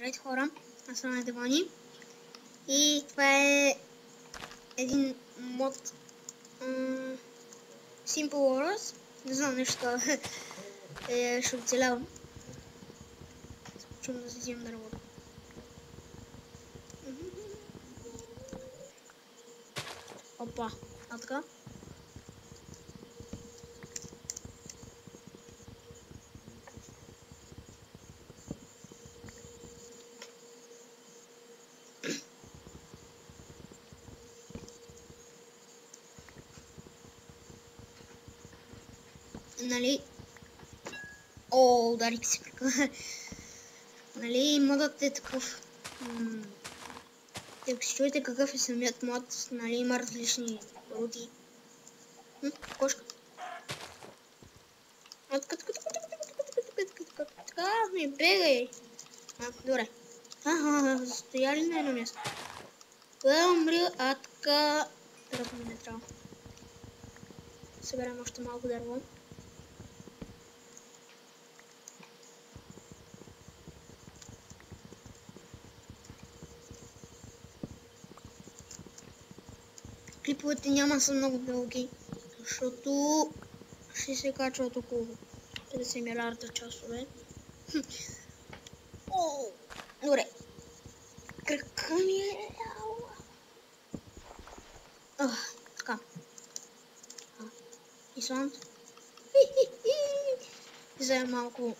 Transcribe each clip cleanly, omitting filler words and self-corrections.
Здравейте хора, аз съм Едевони и това е един мод Simple Wars. Не знам нещо, ще оцелявам. Чувам да си взимам дървото. Опа, а така? Нали? О, ударих си прека. Нали, модът е такъв. Ако си чуете какъв е самият мод, нали, има различни роути. Кошка. Така, не бегай. Добре. Стояли на едно място. Кога умри, така... Дървото ми не трябва. Съберем още малко дърво. Клиповете няма са много дълги, защото ще се качват около 50 милиарда часове. Добре. Кръка ми е... Така. Исланд. Вземем малко...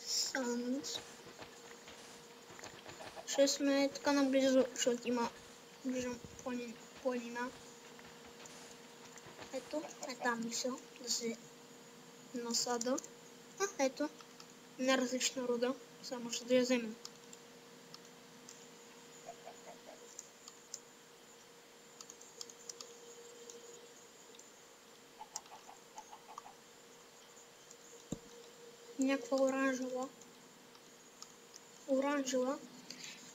Санд. Ще сме така наблизо, защото има виждам планина. Ето, е там мисъл да се насада. Ето, не различна руда, само ще да я вземем. Някаква оранжева.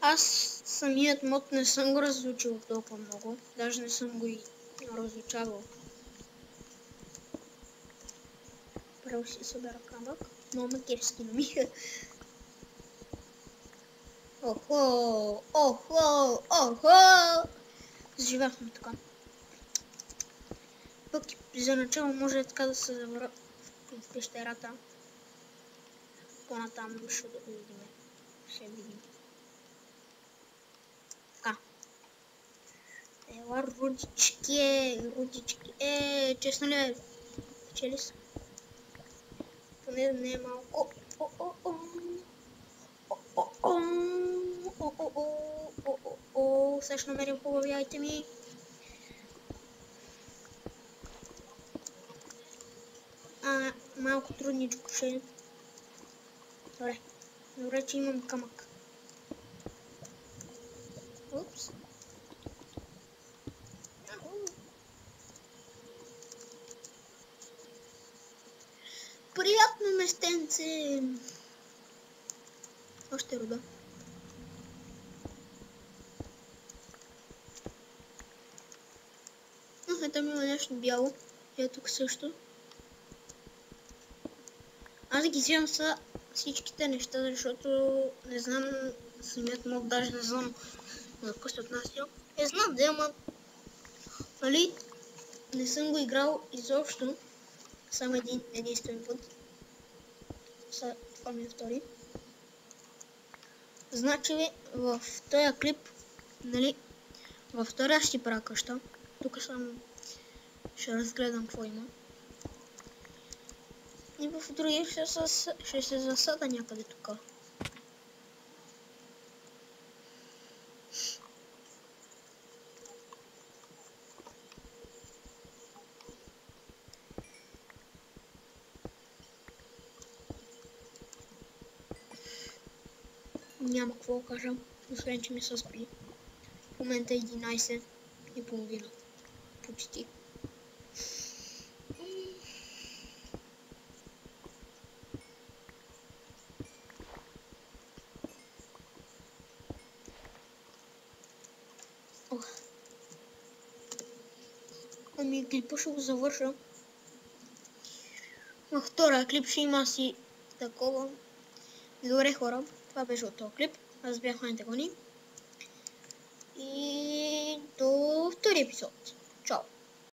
Аз самият мод не съм го разучил толкова много, даже не съм го и разучавал. Първо си събера камък, но макерски на ми. Охо! Заживяхме така. Пък за начало може така да се завърна в пещерата. По-натам ще да го видим. Ще видим. Така. Ела, рудички. Честно ли е? Чели са? Поне не е малко. Сега ще намерим хубави айтеми. Малко трудничко ще е. Добре, че имам камък. Упс. Приятно местенце. Още руда. Там има нещо бяло. И тук също. Аз ги взимам са всичките неща, защото не знам самият мод, даже не знам на какво се отнася. Знам да има, нали, не съм го играл изобщо, само единствен път. Това ми е втори. Значи в този клип, нали, във втория ще правя къща. Тук само ще разгледам какво има. И в другия ще се засада някъде тук. Няма какво да кажа, освен че ми се спи. В момента е 11:30. Почти. Ами клипа ще го завърша. На втория клип ще има си такова. Добре хора, това беше от този клип. Аз бях Антагони. И до втори епизод. Чао!